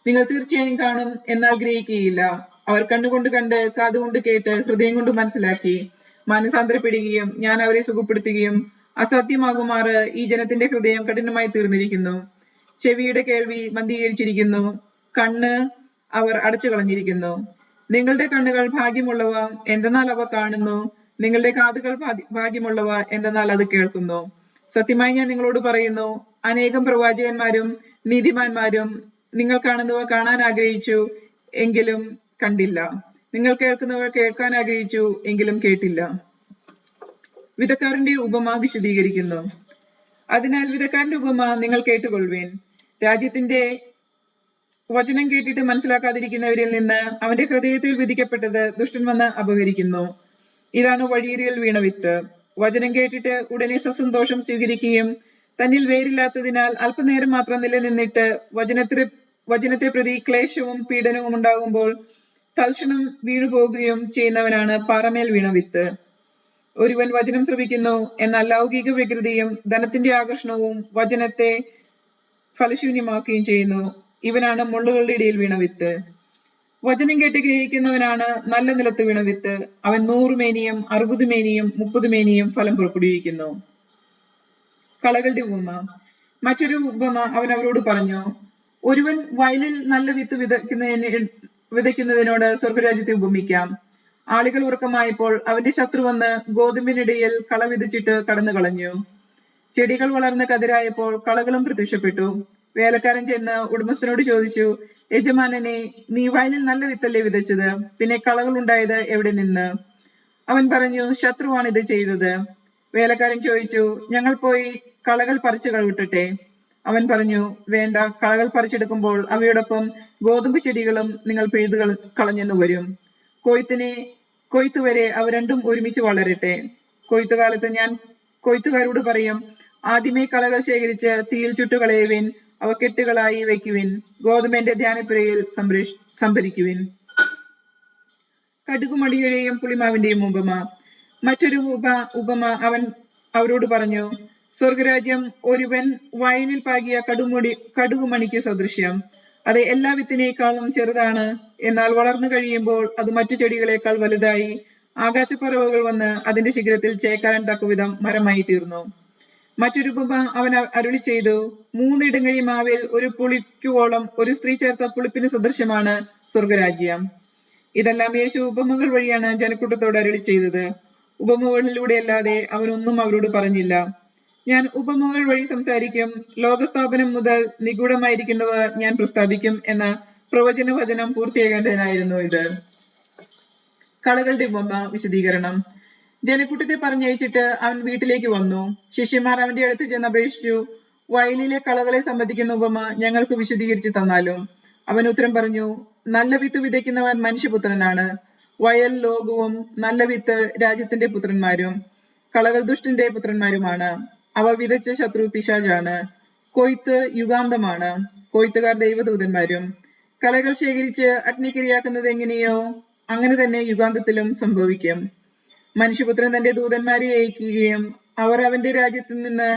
നിങ്ങൾ തീർച്ചയായും കാണും, എന്നാൽ ഗ്രഹിക്കുകയില്ല. അവർ കണ്ണുകൊണ്ട് കണ്ട്, കാതുകൊണ്ട് കേട്ട്, ഹൃദയം കൊണ്ട് മനസ്സിലാക്കി മാനസാന്തരപ്പെടുകയും ഞാൻ അവരെ സുഖപ്പെടുത്തുകയും അസാധ്യമാകുമാറ് ഈ ജനത്തിന്റെ ഹൃദയം കഠിനമായി തീർന്നിരിക്കുന്നു. ചെവിയുടെ കേൾവി മന്ദീകരിച്ചിരിക്കുന്നു, കണ്ണ് അവർ അടച്ചു കളഞ്ഞിരിക്കുന്നു. നിങ്ങളുടെ കണ്ണുകൾ ഭാഗ്യമുള്ളവ, എന്തെന്നാൽ അവ കാണുന്നു. നിങ്ങളുടെ കാതുകൾ ഭാഗ്യമുള്ളവ, എന്തെന്നാൽ അത് കേൾക്കുന്നു. സത്യമായി ഞാൻ നിങ്ങളോട് പറയുന്നു, അനേകം പ്രവാചകന്മാരും നീതിമാന്മാരും നിങ്ങൾ കാണുന്നവ കാണാൻ ആഗ്രഹിച്ചു, എങ്കിലും കണ്ടില്ല. നിങ്ങൾ കേൾക്കുന്നവ കേൾക്കാൻ ആഗ്രഹിച്ചു, എങ്കിലും കേട്ടില്ല. വിതക്കാരന്റെ ഉപമ വിശദീകരിക്കുന്നു. അതിനാൽ വിതക്കാരന്റെ ഉപമ നിങ്ങൾ കേട്ടുകൊള്ളുവിൻ. രാജ്യത്തിന്റെ വചനം കേട്ടിട്ട് മനസ്സിലാക്കാതിരിക്കുന്നവരിൽ നിന്ന് അവന്റെ ഹൃദയത്തിൽ വിധിക്കപ്പെട്ടത് ദുഷ്ടൻ വന്ന് അപഹരിക്കുന്നു. ഇതാണ് വഴിയരികിൽ വീണ വിത്ത്. വചനം കേട്ടിട്ട് ഉടനെ സസന്തോഷം സ്വീകരിക്കുകയും തന്നിൽ വേരില്ലാത്തതിനാൽ അല്പനേരം മാത്രം നിലനിന്നിട്ട് വചനത്തെ പ്രതി ക്ലേശവും പീഡനവും ഉണ്ടാകുമ്പോൾ തൽക്ഷണം വീണുപോകുകയും ചെയ്യുന്നവനാണ് പാറമേൽ വീണ വിത്ത്. ഒരുവൻ വചനം ശ്രവിക്കുന്നു, എന്നാൽ ലൗകിക വികൃതിയും ധനത്തിന്റെ ആകർഷണവും വചനത്തെ ഫലശൂന്യമാക്കുകയും ചെയ്യുന്നു. ഇവനാണ് മുള്ളുകളുടെ ഇടയിൽ വീണ വിത്ത്. വചനം കേട്ട് ഗ്രഹിക്കുന്നവനാണ് നല്ല നിലത്ത് വീണ വിത്ത്. അവൻ 100 മേനിയും 60 മേനിയും 30 മേനിയും ഫലം പുറപ്പെടുവിക്കുന്നു. കളകളുടെ ഉപമ. മറ്റൊരു ഉപമ അവൻ അവരോട് പറഞ്ഞു. ഒരുവൻ വയലിൽ നല്ല വിത്ത് വിതയ്ക്കുന്നതിനോട് സ്വർഗരാജ്യത്തെ ഉപമിക്കാം. ആളുകൾ ഉറക്കമായപ്പോൾ അവന്റെ ശത്രു വന്ന് ഗോതമ്പിനിടയിൽ കള വിതച്ചിട്ട് കടന്നു കളഞ്ഞു. ചെടികൾ വളർന്ന് കതിരായപ്പോൾ കളകളും പ്രത്യക്ഷപ്പെട്ടു. വേലക്കാരൻ ചെന്ന് ഉടമസ്ഥനോട് ചോദിച്ചു, യജമാനനെ, നീ വയലിൽ നല്ല വിത്തല്ലേ വിതച്ചത്? പിന്നെ കളകൾ ഉണ്ടായത് എവിടെ നിന്ന്? അവൻ പറഞ്ഞു, ശത്രുവാണ് ഇത് ചെയ്തത്. വേലക്കാരൻ ചോദിച്ചു, ഞങ്ങൾ പോയി കളകൾ പറിച്ചു കളവിട്ടട്ടെ? അവൻ പറഞ്ഞു, വേണ്ട, കളകൾ പറിച്ചെടുക്കുമ്പോൾ അവയോടൊപ്പം ഗോതമ്പ് ചെടികളും നിങ്ങൾ പിഴുതു കളഞ്ഞെന്നു വരും. കൊയ്ത്തുവരെ അവ രണ്ടും ഒരുമിച്ച് വളരട്ടെ. കൊയ്ത്തുകാലത്ത് ഞാൻ കൊയ്ത്തുകാരോട് പറയും, ആദ്യമേ കളകൾ ശേഖരിച്ച് തീയിൽ ചുട്ടുകളയുവിൻ, അവ കെട്ടുകളായി വയ്ക്കുവിൻ, ഗോതമ്പ് എന്റെ ധ്യാനപ്പുരയിൽ സംഭരിക്കുവിൻ. കടുകുമണിയുടെയും പുളിമാവിന്റെയും ഉപമ. മറ്റൊരു ഉപമ അവൻ അവരോട് പറഞ്ഞു, സ്വർഗരാജ്യം ഒരുവൻ വയലിൽ പാകിയ കടുകുമണിക്ക് സദൃശ്യം. അത് എല്ലാ വിത്തിനേക്കാളും ചെറുതാണ്, എന്നാൽ വളർന്നു കഴിയുമ്പോൾ അത് മറ്റു ചെടികളെക്കാൾ വലുതായി ആകാശപ്പറവകൾ വന്ന് അതിന്റെ ശിഖരത്തിൽ ചേക്കാരൻ തക്കവിധം മരമായി തീർന്നു. മറ്റൊരു ഉപമ അവൻ അരുളി ചെയ്തു, 3 ഇടങ്ങഴി മാവിൽ ഒരു പുളിക്കുവോളം ഒരു സ്ത്രീ ചേർത്ത പുളിപ്പിന് സദൃശ്യമാണ് സ്വർഗരാജ്യം. ഇതെല്ലാം യേശു ഉപമകൾ വഴിയാണ് ജനക്കൂട്ടത്തോട് അരുളി ചെയ്തത്. ഉപമകളിലൂടെ അല്ലാതെ അവനൊന്നും അവരോട് പറഞ്ഞില്ല. ഞാൻ ഉപമകൾ വഴി സംസാരിക്കും, ലോകസ്ഥാപനം മുതൽ നിഗൂഢമായിരിക്കുന്നവ ഞാൻ പ്രസ്താവിക്കും എന്ന പ്രവചന വചനം പൂർത്തിയാകേണ്ടതിനായിരുന്നു ഇത്. കളകളുടെ ഉപമ വിശദീകരണം. ജനക്കൂട്ടത്തെ പറഞ്ഞയച്ചിട്ട് അവൻ വീട്ടിലേക്ക് വന്നു. ശിഷ്യന്മാർ അവന്റെ അടുത്ത് ചെന്ന് അപേക്ഷിച്ചു, വയലിലെ കളകളെ സംബന്ധിക്കുന്ന ഉപമ ഞങ്ങൾക്ക് വിശദീകരിച്ചു തന്നാലും. അവൻ ഉത്തരം പറഞ്ഞു, നല്ല വിത്ത് വിതയ്ക്കുന്നവൻ മനുഷ്യപുത്രനാണ്. വയൽ ലോകവും നല്ല വിത്ത് രാജ്യത്തിന്റെ പുത്രന്മാരും. കളകൾ ദുഷ്ടന്റെ പുത്രന്മാരുമാണ്. അവ വിതച്ച ശത്രു പിശാചാണ്. കൊയ്ത്ത് യുഗാന്തമാണ്. കൊയ്ത്തുകാർ ദൈവദൂതന്മാരും. കളകൾ ശേഖരിച്ച് അഗ്നിക്കിരയാക്കുന്നത് എങ്ങനെയോ അങ്ങനെ തന്നെ യുഗാന്തത്തിലും സംഭവിക്കും. മനുഷ്യപുത്രൻ തന്റെ ദൂതന്മാരെ അയക്കുകയും അവർ അവന്റെ രാജ്യത്തിൽ നിന്ന്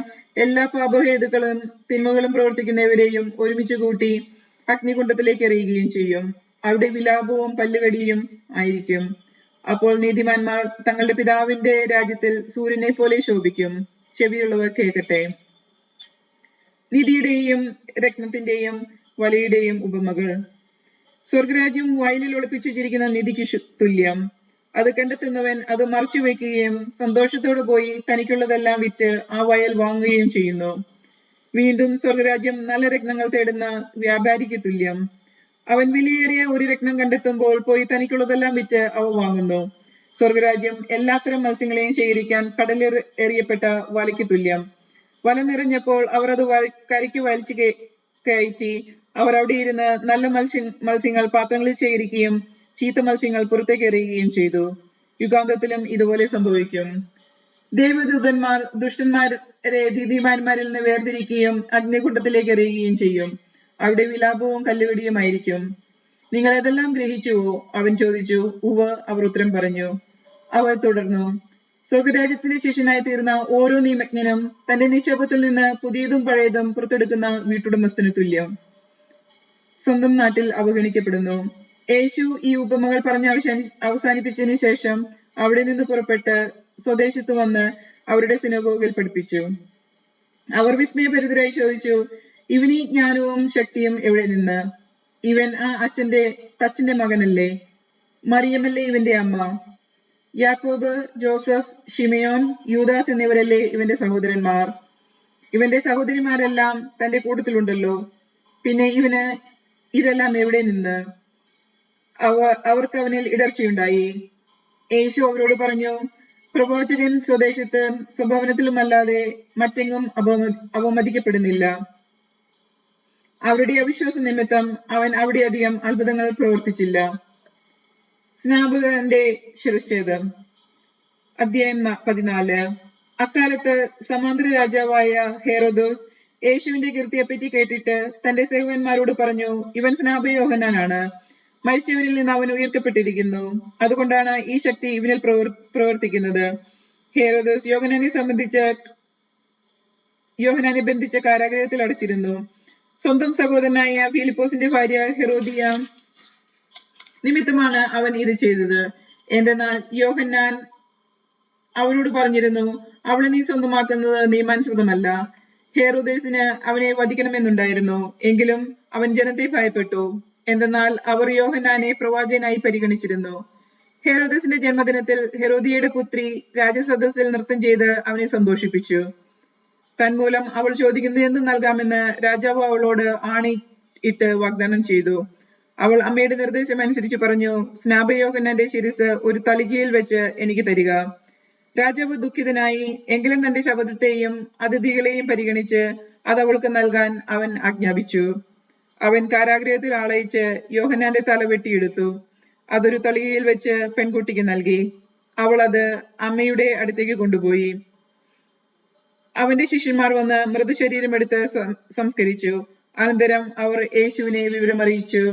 എല്ലാ പാപഹേതുക്കളും തിന്മകളും പ്രവർത്തിക്കുന്നവരെയും ഒരുമിച്ച് കൂട്ടി അഗ്നികുണ്ഡത്തിലേക്ക് എറിയുകയും ചെയ്യും. അവിടെ വിലാപവും പല്ലുകടിയും ആയിരിക്കും. അപ്പോൾ നീതിമാന്മാർ തങ്ങളുടെ പിതാവിന്റെ രാജ്യത്തിൽ സൂര്യനെ പോലെ ശോഭിക്കും. ചെവിയുള്ളവർ കേൾക്കട്ടെ. നിധിയുടെയും രത്നത്തിന്റെയും വലയുടെയും ഉപമകൾ. സ്വർഗരാജ്യം വയലിൽ ഒളിപ്പിച്ചു വെച്ചിരിക്കുന്ന നിധിക്ക് തുല്യം. അത് കണ്ടെത്തുന്നവൻ അത് മറച്ചു വയ്ക്കുകയും സന്തോഷത്തോടെ പോയി തനിക്കുള്ളതെല്ലാം വിറ്റ് ആ വയൽ വാങ്ങുകയും ചെയ്യുന്നു. വീണ്ടും സ്വർഗരാജ്യം നല്ല രത്നങ്ങൾ തേടുന്ന വ്യാപാരിക്ക് തുല്യം. അവൻ വിലയേറിയ ഒരു രത്നം കണ്ടെത്തുമ്പോൾ പോയി തനിക്കുള്ളതെല്ലാം വിറ്റ് അവ വാങ്ങുന്നു. സ്വർഗരാജ്യം എല്ലാത്തരം മത്സ്യങ്ങളെയും ശേഖരിക്കാൻ കടലിൽ എറിയപ്പെട്ട വലയ്ക്ക് തുല്യം. വല നിറഞ്ഞപ്പോൾ അവർ അത് കരയ്ക്ക് വലിച്ചു കയറ്റി അവർ അവിടെ ഇരുന്ന് നല്ല മത്സ്യങ്ങൾ പാത്രങ്ങളിൽ ശേഖരിക്കുകയും ചീത്ത മത്സ്യങ്ങൾ പുറത്തേക്ക് എറിയുകയും ചെയ്തു. യുഗാന്തത്തിലും ഇതുപോലെ സംഭവിക്കും. ദേവദൂതന്മാർ ദുഷ്ടന്മാരെ നീതിമാന്മാരിൽ നിന്ന് വേർതിരിക്കുകയും അഗ്നികുണ്ഡത്തിലേക്ക് എറിയുകയും ചെയ്യും. അവിടെ വിലാപവും കല്ലുകടിയുമായിരിക്കും. നിങ്ങൾ ഏതെല്ലാം ഗ്രഹിച്ചുവോ? അവൻ ചോദിച്ചു. ഉവ്വ്, അവർ ഉത്തരം പറഞ്ഞു. അവർ തുടർന്നു, സ്വർഗരാജ്യത്തിന്റെ ശിഷ്യനായി തീർന്ന ഓരോ നിയമജ്ഞനും തന്റെ നിക്ഷേപത്തിൽ നിന്ന് പുതിയതും പഴയതും പുറത്തെടുക്കുന്ന വീട്ടുടമസ്ഥന് തുല്യം. സ്വന്തം നാട്ടിൽ അവഗണിക്കപ്പെടുന്നു. യേശു ഈ ഉപമകൾ പറഞ്ഞ് അവസാനിപ്പിച്ചതിന് ശേഷം അവിടെ നിന്ന് പുറപ്പെട്ട് സ്വദേശത്ത് വന്ന് അവരുടെ സിനഗോഗിൽ പഠിപ്പിച്ചു. അവർ വിസ്മയഭരിതരായി ചോദിച്ചു, ഇവന് ഈ ജ്ഞാനവും ശക്തിയും എവിടെ നിന്ന്? ഇവൻ ആ തച്ചന്റെ മകനല്ലേ? മറിയമല്ലേ ഇവന്റെ അമ്മ? യാക്കോബ്, ജോസഫ്, ഷിമയോൻ, യൂദാസ് എന്നിവരല്ലേ ഇവന്റെ സഹോദരന്മാർ? ഇവന്റെ സഹോദരിമാരെല്ലാം തന്റെ കൂട്ടത്തിലുണ്ടല്ലോ. പിന്നെ ഇവന് ഇതെല്ലാം എവിടെ നിന്ന്? അവർക്ക് അവനിൽ ഇടർച്ചയുണ്ടായി. യേശു അവരോട് പറഞ്ഞു, പ്രവാചകൻ സ്വദേശത്ത് സ്വഭവനത്തിലുമല്ലാതെ മറ്റെങ്ങും അവമതിക്കപ്പെടുന്നില്ല. അവരുടെ അവിശ്വാസ നിമിത്തം അവൻ അവിടെ അധികം അത്ഭുതങ്ങൾ പ്രവർത്തിച്ചില്ല. സ്നാപകന്റെ ശിരച്ഛേദം. അധ്യായം 14. അക്കാലത്ത് സമാന്തര രാജാവായ ഹെരോദോസ് യേശുവിന്റെ കീർത്തിയെപ്പറ്റി കേട്ടിട്ട് തന്റെ സേവകന്മാരോട് പറഞ്ഞു, ഇവൻ സ്നാപക യോഹന്നാനാണ്. മരിച്ചവരിൽ നിന്ന് അവൻ ഉയർത്തപ്പെട്ടിരിക്കുന്നു. അതുകൊണ്ടാണ് ഈ ശക്തി ഇവനിൽ പ്രവർത്തിക്കുന്നത്. ഹെരോദോസ് യോഹന്നാനെ ബന്ധിച്ച കാരാഗ്രഹത്തിൽ അടച്ചിരുന്നു. സ്വന്തം സഹോദരനായ ഫിലിപ്പോസിന്റെ ഭാര്യ ഹെരോദിയ നിമിത്തമാണ് അവൻ ഇത് ചെയ്തത്. എന്തെന്നാൽ യോഹന്നാൻ അവനോട് പറഞ്ഞിരുന്നു, അവളെ നീ സ്വന്തമാക്കുന്നത് നിയമാനുസൃതമല്ല. ഹെരോദേസിന് അവനെ വധിക്കണമെന്നുണ്ടായിരുന്നു. എങ്കിലും അവൻ ജനത്തെ ഭയപ്പെട്ടു. എന്തെന്നാൽ അവർ യോഹന്നാനെ പ്രവാചകനായി പരിഗണിച്ചിരുന്നു. ഹെരോദേസിന്റെ ജന്മദിനത്തിൽ ഹെരോദിയയുടെ പുത്രി രാജസദസ്സിൽ നൃത്തം ചെയ്ത് അവനെ സന്തോഷിപ്പിച്ചു. തന്മൂലം അവൾ ചോദിക്കുന്നത് എന്ത് നൽകാമെന്ന് രാജാവ് അവളോട് ആണയിട്ട് വാഗ്ദാനം ചെയ്തു. അവൾ അമ്മയുടെ നിർദ്ദേശം അനുസരിച്ച് പറഞ്ഞു, സ്നാപയോഹന്നാന്റെ ശിരസ് ഒരു തളികയിൽ വെച്ച് എനിക്ക് തരിക. രാജാവ് ദുഃഖിതനായി, എങ്കിലും തന്റെ ശബ്ദത്തെയും അതിഥികളെയും പരിഗണിച്ച് അത് അവൾക്ക് നൽകാൻ അവൻ ആജ്ഞാപിച്ചു. അവൻ കാരാഗൃഹത്തിൽ ആളയച്ച് യോഹന്നാന്റെ തല വെട്ടിയെടുത്തു. അതൊരു തളികയിൽ വെച്ച് പെൺകുട്ടിക്ക് നൽകി. അവൾ അത് അമ്മയുടെ അടുത്തേക്ക് കൊണ്ടുപോയി. അവന്റെ ശിഷ്യന്മാർ വന്ന് മൃതശരീരം എടുത്ത് സംസ്കരിച്ചു. അനന്തരം അവർ യേശുവിനെ വിവരമറിയിച്ചു.